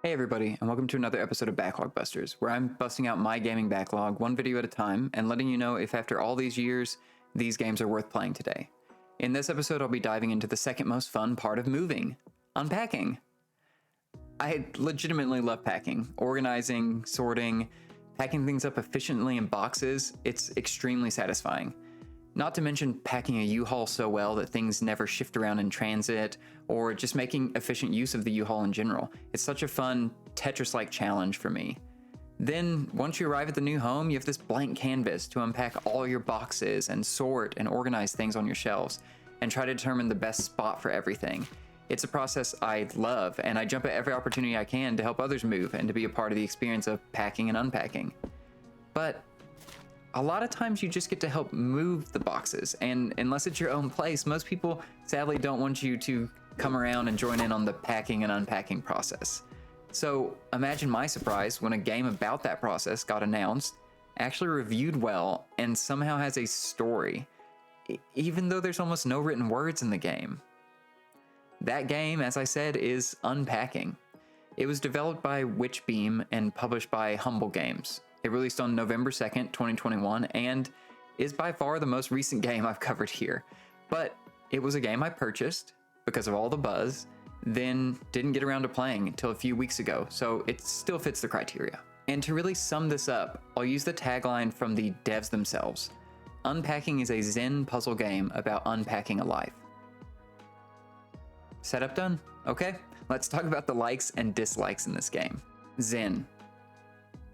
Hey everybody, and welcome to another episode of Backlog Busters, where I'm busting out my gaming backlog one video at a time and letting you know if after all these years, these games are worth playing today. In this episode, I'll be diving into the second most fun part of moving, unpacking. I legitimately love packing, organizing, sorting, packing things up efficiently in boxes. It's extremely satisfying. Not to mention packing a U-Haul so well that things never shift around in transit, or just making efficient use of the U-Haul in general. It's such a fun, Tetris-like challenge for me. Then, once you arrive at the new home, you have this blank canvas to unpack all your boxes and sort and organize things on your shelves, and try to determine the best spot for everything. It's a process I love, and I jump at every opportunity I can to help others move and to be a part of the experience of packing and unpacking. But a lot of times you just get to help move the boxes, and unless it's your own place, most people sadly don't want you to come around and join in on the packing and unpacking process. So imagine my surprise when a game about that process got announced, actually reviewed well, and somehow has a story, even though there's almost no written words in the game. That game, as I said, is Unpacking. It was developed by Witchbeam and published by Humble Games. It released on November 2nd, 2021, and is by far the most recent game I've covered here. But it was a game I purchased because of all the buzz, then didn't get around to playing until a few weeks ago, so it still fits the criteria. And to really sum this up, I'll use the tagline from the devs themselves. Unpacking is a Zen puzzle game about unpacking a life. Setup done? Okay, let's talk about the likes and dislikes in this game. Zen.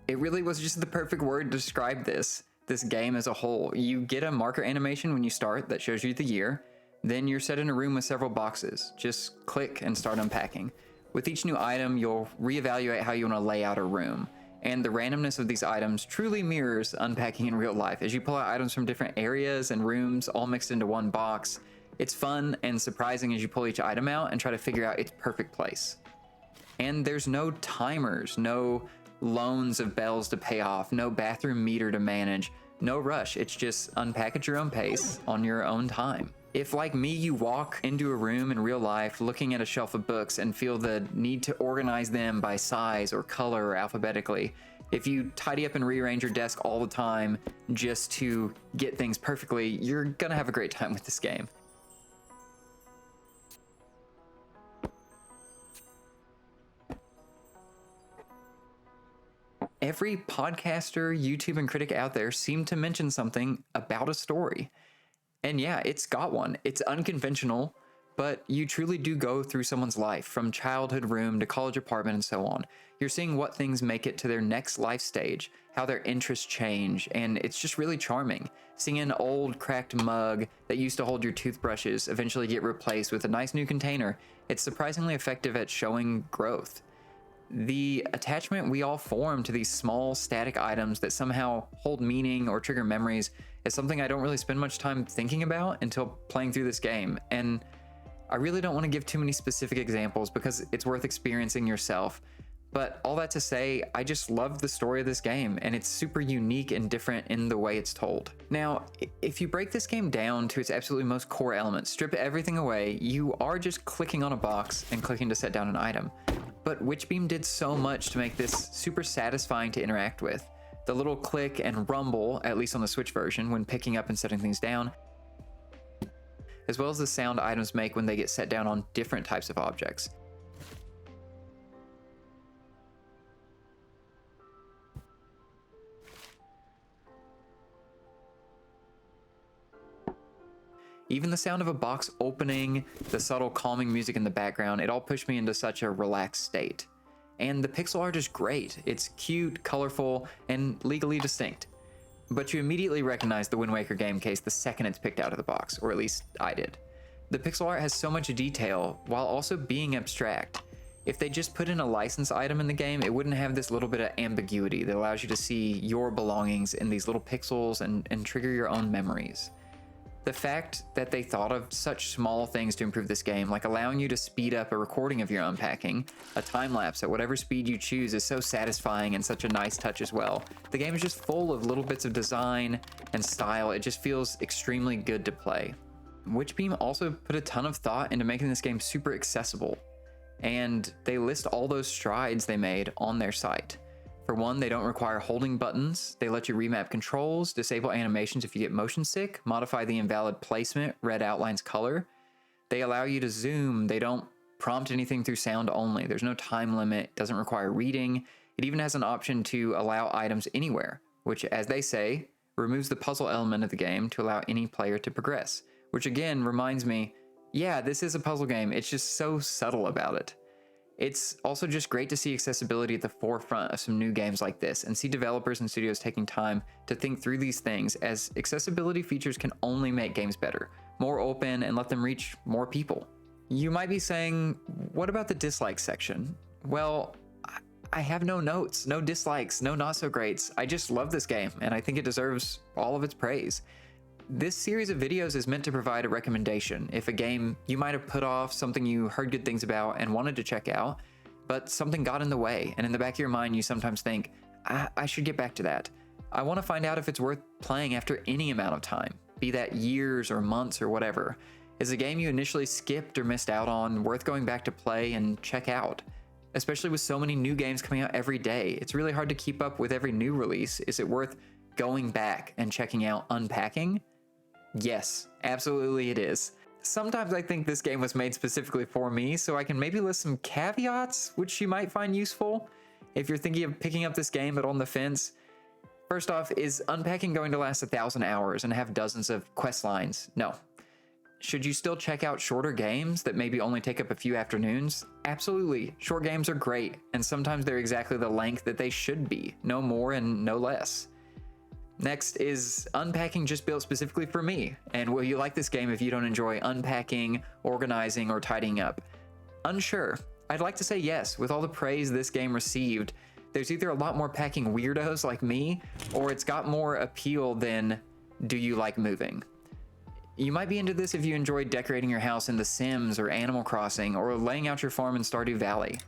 It really was just the perfect word to describe this game as a whole. You get a marker animation when you start that shows you the year, then you're set in a room with several boxes. Just click and start unpacking. With each new item, you'll reevaluate how you want to lay out a room, and the randomness of these items truly mirrors unpacking in real life as you pull out items from different areas and rooms all mixed into one box. It's fun and surprising as you pull each item out and try to figure out its perfect place. And there's no timers, no loans of bells to pay off, no bathroom meter to manage, no rush. It's just unpack at your own pace on your own time. If, like me, you walk into a room in real life looking at a shelf of books and feel the need to organize them by size or color or alphabetically, if you tidy up and rearrange your desk all the time just to get things perfectly, you're gonna have a great time with this game. Every podcaster, YouTube, and critic out there seem to mention something about a story. And yeah, it's got one. It's unconventional, but you truly do go through someone's life, from childhood room to college apartment and so on. You're seeing what things make it to their next life stage, how their interests change, and it's just really charming. Seeing an old cracked mug that used to hold your toothbrushes eventually get replaced with a nice new container, it's surprisingly effective at showing growth. The attachment we all form to these small static items that somehow hold meaning or trigger memories is something I don't really spend much time thinking about until playing through this game. And I really don't want to give too many specific examples because it's worth experiencing yourself. But all that to say, I just love the story of this game, and it's super unique and different in the way it's told. Now, if you break this game down to its absolutely most core elements, strip everything away, you are just clicking on a box and clicking to set down an item. But Witchbeam did so much to make this super satisfying to interact with. The little click and rumble, at least on the Switch version, when picking up and setting things down, as well as the sound items make when they get set down on different types of objects. Even the sound of a box opening, the subtle calming music in the background, it all pushed me into such a relaxed state. And the pixel art is great. It's cute, colorful, and legally distinct. But you immediately recognize the Wind Waker game case the second it's picked out of the box, or at least I did. The pixel art has so much detail, while also being abstract. If they just put in a license item in the game, it wouldn't have this little bit of ambiguity that allows you to see your belongings in these little pixels and trigger your own memories. The fact that they thought of such small things to improve this game, like allowing you to speed up a recording of your unpacking, a time lapse at whatever speed you choose, is so satisfying and such a nice touch as well. The game is just full of little bits of design and style. It just feels extremely good to play. Witchbeam also put a ton of thought into making this game super accessible. and they list all those strides they made on their site. For one, they don't require holding buttons. They let you remap controls, disable animations if you get motion sick, modify the invalid placement, red outlines color. They allow you to zoom. They don't prompt anything through sound only. There's no time limit, doesn't require reading. It even has an option to allow items anywhere, which, as they say, removes the puzzle element of the game to allow any player to progress. Which again reminds me, yeah, this is a puzzle game. It's just so subtle about it. It's also just great to see accessibility at the forefront of some new games like this and see developers and studios taking time to think through these things, as accessibility features can only make games better, more open, and let them reach more people. You might be saying, what about the dislike section? Well, I have no notes, no dislikes, no not so greats. I just love this game and I think it deserves all of its praise. This series of videos is meant to provide a recommendation if a game you might have put off, something you heard good things about and wanted to check out, but something got in the way, and in the back of your mind you sometimes think, I should get back to that. I want to find out if it's worth playing after any amount of time, be that years or months or whatever. Is a game you initially skipped or missed out on worth going back to play and check out? Especially with so many new games coming out every day, it's really hard to keep up with every new release. Is it worth going back and checking out Unpacking? Yes, absolutely it is. Sometimes I think this game was made specifically for me, so I can maybe list some caveats which you might find useful if you're thinking of picking up this game but on the fence. First off, is Unpacking going to last 1,000 hours and have dozens of quest lines? No. Should you still check out shorter games that maybe only take up a few afternoons? Absolutely. Short games are great, and sometimes they're exactly the length that they should be, no more and no less. Next, is Unpacking just built specifically for me? And will you like this game if you don't enjoy unpacking, organizing, or tidying up? Unsure. I'd like to say yes. With all the praise this game received, there's either a lot more packing weirdos like me, or it's got more appeal than do you like moving? You might be into this if you enjoy decorating your house in The Sims or Animal Crossing, or laying out your farm in Stardew Valley.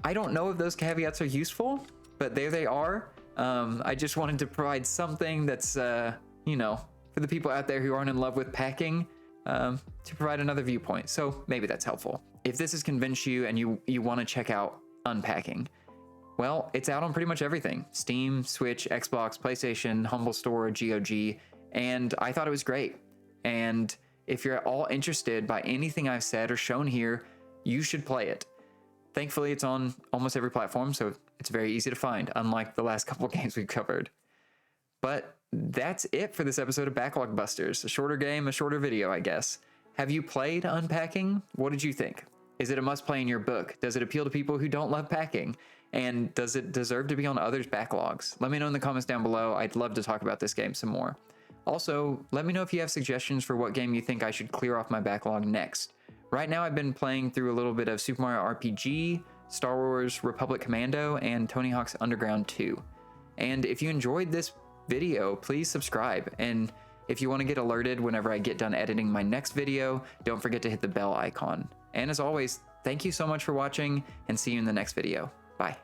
I don't know if those caveats are useful, but there they are. I just wanted to provide something that's, for the people out there who aren't in love with packing, to provide another viewpoint. So maybe that's helpful. If this has convinced you and you want to check out Unpacking, well, it's out on pretty much everything. Steam, Switch, Xbox, PlayStation, Humble Store, GOG, and I thought it was great. And if you're at all interested by anything I've said or shown here, you should play it. Thankfully, it's on almost every platform, so it's very easy to find, unlike the last couple of games we've covered. But that's it for this episode of Backlog Busters. A shorter game, a shorter video, I guess. Have you played Unpacking? What did you think? Is it a must-play in your book? Does it appeal to people who don't love packing? And does it deserve to be on others' backlogs? Let me know in the comments down below. I'd love to talk about this game some more. Also, let me know if you have suggestions for what game you think I should clear off my backlog next. Right now I've been playing through a little bit of Super Mario RPG, Star Wars Republic Commando, and Tony Hawk's Underground 2. And if you enjoyed this video, please subscribe. And if you want to get alerted whenever I get done editing my next video, don't forget to hit the bell icon. And as always, thank you so much for watching, and see you in the next video. Bye.